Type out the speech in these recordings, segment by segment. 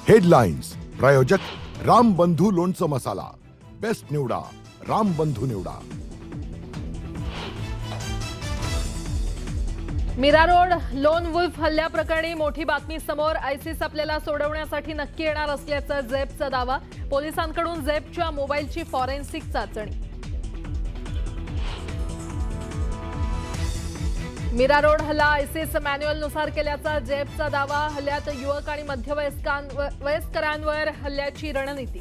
Headlines प्रायोजक राम बंधू लोणचं मसाला, बेस्ट निवडा राम बंधू निवडा। मीरा रोड लोन वुल्फ हल्ल्याप्रकरणी मोठी बातमी समोर। आयसिस आपल्याला सोडवण्यासाठी नक्की येणार असल्याचा झेपचा दावा। पोलिसांकडून झेपच्या मोबाईलची फॉरेन्सिक चाचणी। मीरा रोड हल्ला आयसिस मॅन्युअलनुसार केल्याचा झेपचा दावा। हल्ल्यात युवक आणि मध्यवयस्करांवर हल्ल्याची रणनीती।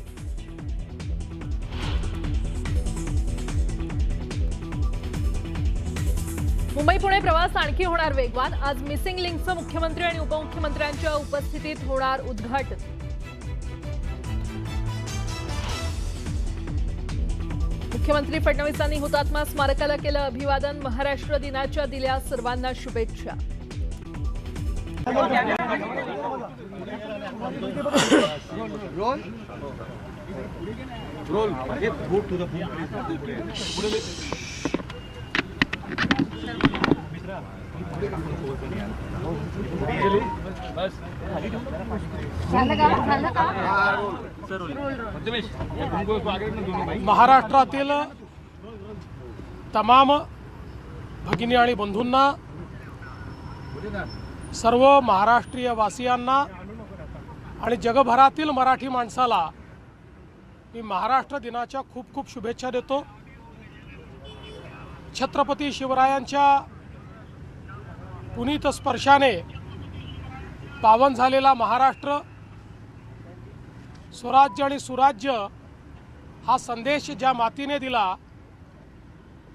मुंबई पुणे प्रवास आणखी होणार वेगवान। आज मिसिंग लिंकचं मुख्यमंत्री आणि उपमुख्यमंत्र्यांच्या उपस्थितीत होणार उद्घाटन। मुख्यमंत्री फडणवीसांनी हुतात्मा स्मारकाला केलं अभिवादन। महाराष्ट्र दिनाच्या दिल्या सर्वांना शुभेच्छा। महाराष्ट्रातील तमाम भगिनी आणि बंधूंना, सर्व महाराष्ट्रीय वासियांना आणि जगभरातील मराठी माणसाला मी महाराष्ट्र दिनाच्या खूप खूप शुभेच्छा देतो। छत्रपती शिवरायांच्या पुनीत स्पर्शाने पावन झालेला महाराष्ट्र, स्वराज्य आणि सुराज्य हा संदेश ज्या मातीने दिला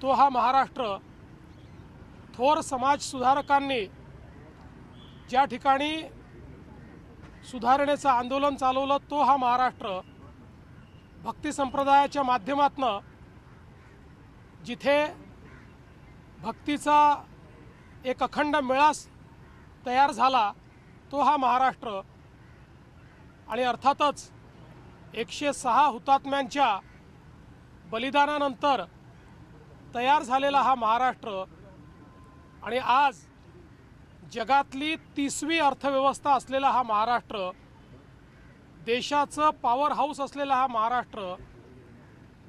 तो हा महाराष्ट्र, थोर समाज सुधारकांनी ज्या ठिकाणी सुधारणेचं आंदोलन चालवलं तो हा महाराष्ट्र, भक्ती संप्रदायाच्या माध्यमातून जिथे भक्तीचा एक अखंड मेळास तयार झाला तो हा महाराष्ट्र, आणि अर्थातच 106 हुतात्म्यांच्या बलिदानानंतर तयार झालेला हा महाराष्ट्र, आणि आज जगातली 30वी अर्थव्यवस्था असलेला हा महाराष्ट्र, देशाचं पॉवर हाऊस असलेला हा महाराष्ट्र,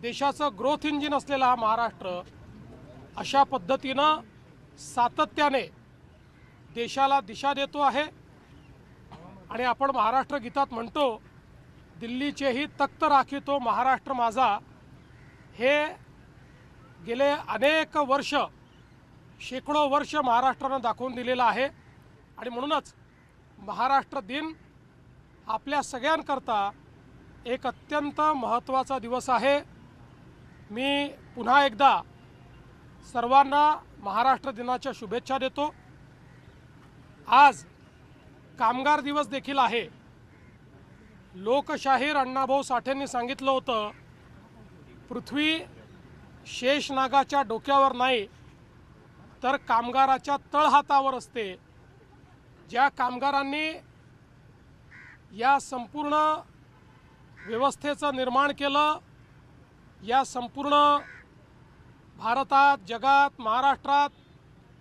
देशाचं ग्रोथ इंजिन असलेला हा महाराष्ट्र अशा पद्धतीनं सातत्याने देशाला दिशा देतो आहे। आणि आपण महाराष्ट्र गीतात म्हणतो, दिल्लीचेही तख्त राखितो महाराष्ट्र माझा। हे गेले अनेक वर्ष, शेकडो वर्ष महाराष्ट्रानं दाखवून दिलेलं आहे। आणि म्हणूनच महाराष्ट्र दिन आपल्या सगळ्यांकरता एक अत्यंत महत्त्वाचा दिवस आहे। मी पुन्हा एकदा सर्वांना महाराष्ट्र दिनाच्या शुभेच्छा देतो। आज कामगार दिवस देखील आहे। लोकशाहीर अण्णाभाऊ साठेंनी सांगितलं होतं, पृथ्वी शेषनागाच्या डोक्यावर नाही तर कामगाराच्या तळहातावर असते। ज्या कामगारांनी या संपूर्ण व्यवस्थेचं निर्माण केलं, या संपूर्ण भारतात, जगात, महाराष्ट्रात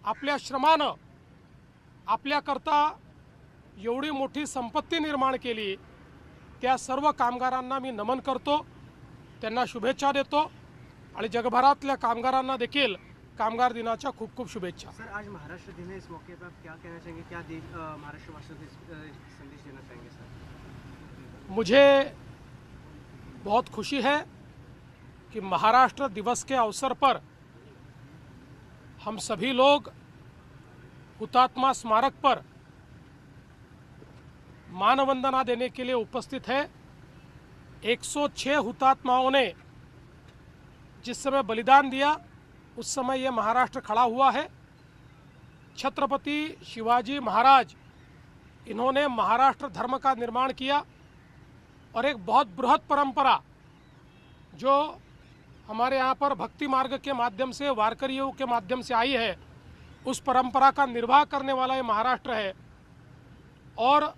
आपल्या श्रमानं आपल्याकरता एवढी मोठी संपत्ती निर्माण केली, त्या सर्व कामगारांना मी नमन करतो, त्यांना शुभेच्छा देतो। आणि जगभरातल्या कामगारांना देखील कामगार दिनाच्या खूप खूप शुभेच्छा। सर, आज महाराष्ट्र दिन है, इस मौके पर आप क्या कहना चाहेंगे, क्या महाराष्ट्र वासियों को संदेश देना चाहेंगे सर? मुझे बहुत खुशी है कि महाराष्ट्र दिवस के अवसर पर हम सभी लोग हुतात्मा स्मारक पर मानवंदना देने के लिए उपस्थित है। 106 हुतात्माओं ने जिस समय बलिदान दिया उस समय ये महाराष्ट्र खड़ा हुआ है। छत्रपति शिवाजी महाराज, इन्होंने महाराष्ट्र धर्म का निर्माण किया और एक बहुत बृहत परंपरा जो हमारे यहाँ पर भक्ति मार्ग के माध्यम से, वारकरियों के माध्यम से आई है, उस परंपरा का निर्वाह करने वाला ये महाराष्ट्र है। और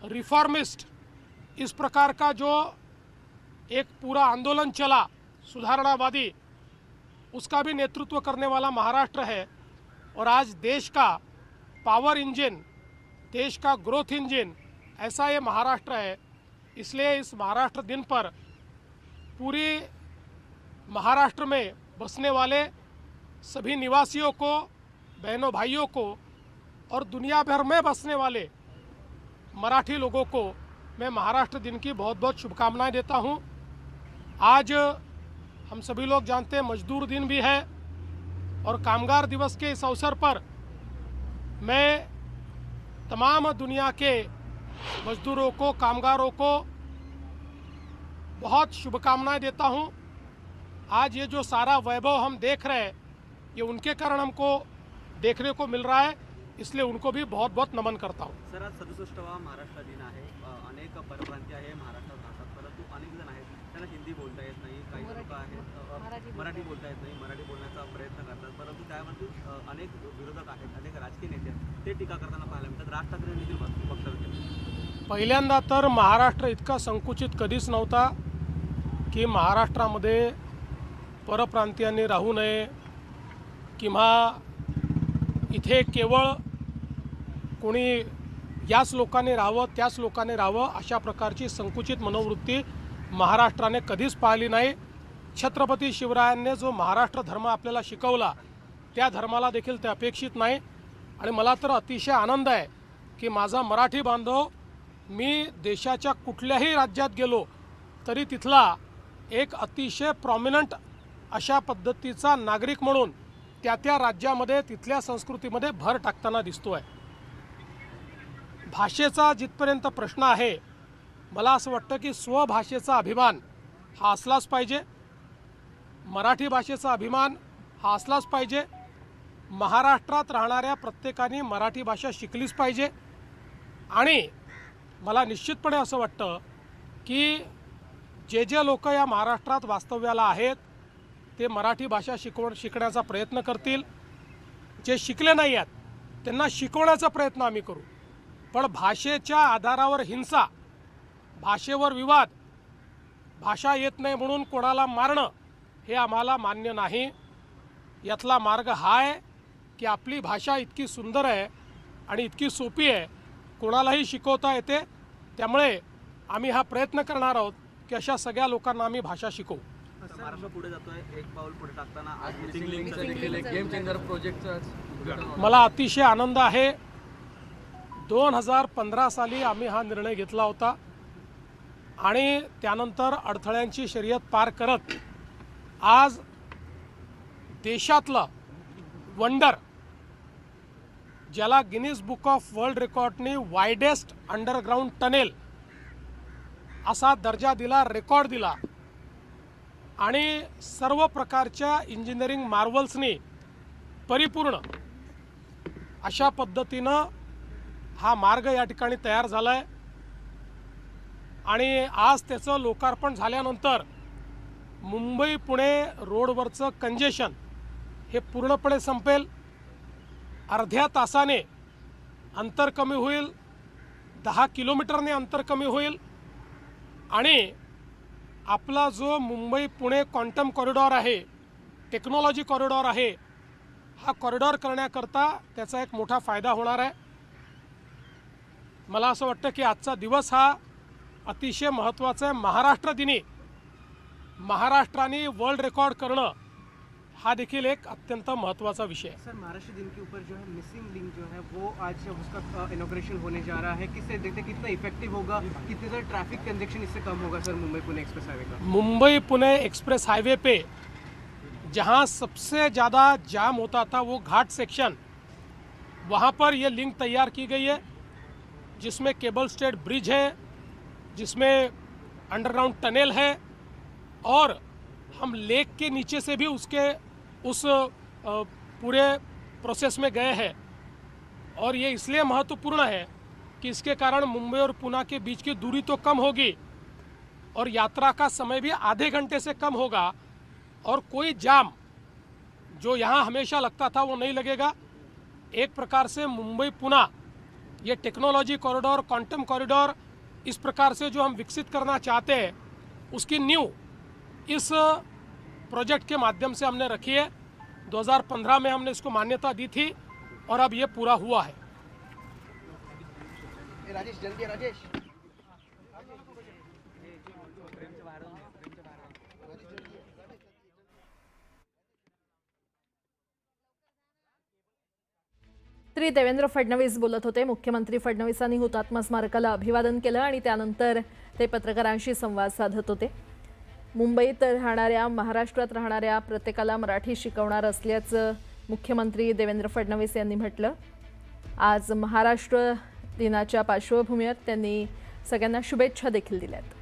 रिफॉर्मिस्ट, इस प्रकार का जो एक पूरा आंदोलन चला सुधारणावादी, उसका भी नेतृत्व करने वाला महाराष्ट्र है। और आज देश का पावर इंजन, देश का ग्रोथ इंजन ऐसा ये महाराष्ट्र है। इसलिए इस महाराष्ट्र दिन पर पूरी महाराष्ट्र में बसने वाले सभी निवासियों को, बहनों भाइयों को और दुनिया भर में बसने वाले मराठी लोगों को मैं महाराष्ट्र दिन की बहुत बहुत शुभकामनाएं देता हूं। आज हम सभी लोग जानते हैं मजदूर दिन भी है और कामगार दिवस के इस अवसर पर मैं तमाम दुनिया के मजदूरों को, कामगारों को बहुत शुभकामनाएं देता हूं। आज ये जो सारा वैभव हम देख रहे हैं ये उनके कारण हमको देखने को मिल रहा है, इसलिए उनको भी बहुत बहुत नमन करता हूं। सर, आज 67वा महाराष्ट्र दिन आहे. अनेक परप्रांतीय आहे महाराष्ट्रात राहतात, परंतु अनेक जण आहेत त्यांना हिंदी बोलता येत नाही, काही लोक आहेत मराठी बोलता येत नाही, मराठी बोलण्याचा प्रयत्न करतात, परंतु त्यावरती अनेक विरोधक आहेत, अनेक राजकीय नेते आहेत, ते टीका करताना पाहायला मिळतात. राज ठाकरे देखील वक्तव्य केलं. पहिल्यांदा तर महाराष्ट्र इतका संकुचित कधीच नव्हता की महाराष्ट्रामध्ये परप्रांतीयांनी राहू नये किंवा इथे केवळ कोणी याच लोकांनी राहावं, त्याच लोकांनी राहावं, अशा प्रकारची संकुचित मनोवृत्ती महाराष्ट्राने कधीच पाहिली नाही. छत्रपती शिवरायांनी जो महाराष्ट्र धर्म आपल्याला शिकवला त्या धर्माला देखील ते अपेक्षित नाही. आणि मला तर अतिशय आनंद आहे की माझा मराठी बांधव, मी देशाच्या कुठल्याही राज्यात गेलो तरी तिथला एक अतिशय प्रॉमिनंट अशा पद्धतीचा नागरिक म्हणून त्या राज्यामध्ये तिथल्या संस्कृतीमध्ये भर टाकताना दिसतो आहे. भाषेचा जिथपर्यंत प्रश्न आहे, मला असं वाटतं की स्वभाषेचा अभिमान हा असलाच पाहिजे, मराठी भाषेचा अभिमान हा असलाच पाहिजे. महाराष्ट्रात राहणाऱ्या प्रत्येकाने मराठी भाषा शिकलीच पाहिजे. आणि मला निश्चितपणे असं वाटतं की जे लोक या महाराष्ट्रात वास्तव्याला आहेत ते मराठी भाषा शिकण्याचा प्रयत्न करतील. जे शिकले नाही आहेत त्यांना शिकवण्याचा प्रयत्न आम्ही करू. पण भाषेच्या आधारावर हिंसा, भाषेवर विवाद, भाषा येत नाही म्हणून कोणाला मारणं हे आम्हाला मान्य नाही. यातला मार्ग हा आहे की आपली भाषा इतकी सुंदर आहे आणि इतकी सोपी आहे, कोणालाही शिकवता येते. त्यामुळे आम्ही हा प्रयत्न करणार आहोत की अशा सगळ्या लोकांना आम्ही भाषा शिकवू. महाराष्ट्र पुढे जातोय, एक पाऊल पुढे टाकताना आज गेम चेंजर प्रोजेक्टचं मला अतिशय आनंद आहे. 2015 साली आम्ही हा निर्णय घेतला होता आणि त्यानंतर अडथळ्यांची शर्यत पार करत आज देशातलं वंडर, ज्याला गिनीज बुक ऑफ वर्ल्ड रेकॉर्डनी वायडेस्ट अंडरग्राऊंड टनेल असा दर्जा दिला, रेकॉर्ड दिला. आणि सर्व प्रकारच्या इंजिनिअरिंग मार्वल्सनी परिपूर्ण अशा पद्धतीनं हा मार्ग या ठिकाणी तयार झाला आहे. आणि आज त्याचं लोकार्पण झाल्यानंतर मुंबई पुणे रोडवरचं कंजेशन हे पूर्णपणे संपेल. अर्ध्या तासाने अंतर कमी होईल, 10 किलोमीटरने अंतर कमी होईल. आणि आपला जो मुंबई पुणे क्वांटम कॉरिडॉर आहे, टेक्नॉलॉजी कॉरिडॉर आहे, हा कॉरिडॉर करण्याकरता त्याचा एक मोठा फायदा होणार आहे. मला असं वाटतं की आजचा दिवस हा अतिशय महत्त्वाचा आहे. महाराष्ट्र दिनी महाराष्ट्राने वर्ल्ड रेकॉर्ड करणं हा देखील एक अत्यंत महत्त्वाचा विषय है. सर, महाराष्ट्र दिन के ऊपर जो है मिसिंग लिंक जो है वो आज उसका इनॉग्रेशन होने जा रहा है. किससे देखते कितना इफेक्टिव होगा, कितने सारे ट्रैफिक कंजेक्शन इससे कम होगा sir Mumbai Pune express highway का? मुंबई पुणे एक्सप्रेस हाईवे पे जहाँ सबसे ज़्यादा जाम होता था वो घाट सेक्शन, वहाँ पर ये लिंक तैयार की गई है जिसमें केबल स्टेड ब्रिज है, जिसमें अंडरग्राउंड टनल है और हम लेक के नीचे से भी उसके उस पूरे प्रोसेस में गए हैं. और ये इसलिए महत्वपूर्ण है कि इसके कारण मुंबई और पुणे के बीच की दूरी तो कम होगी और यात्रा का समय भी आधे घंटे से कम होगा और कोई जाम जो यहाँ हमेशा लगता था वो नहीं लगेगा. एक प्रकार से मुंबई पुणे ये टेक्नोलॉजी कॉरिडोर, क्वांटम कॉरिडोर इस प्रकार से जो हम विकसित करना चाहते हैं उसकी नींव इस प्रोजेक्ट के माध्यम से हमने रखी है. 2015 में हमने इसको मान्यता दी थी और अब ये पूरा हुआ है. राजेश जल्दी राजेश श्री देवेंद्र फडणवीस बोलत होते. मुख्यमंत्री फडणवीसांनी हुतात्मा स्मारकाला अभिवादन केलं आणि त्यानंतर ते पत्रकारांशी संवाद साधत होते. मुंबईत राहणाऱ्या, महाराष्ट्रात राहणाऱ्या प्रत्येकाला मराठी शिकवणार असल्याचं मुख्यमंत्री देवेंद्र फडणवीस यांनी म्हटलं. आज महाराष्ट्र दिनाच्या पार्श्वभूमीवर त्यांनी सगळ्यांना शुभेच्छा देखील दिल्यात.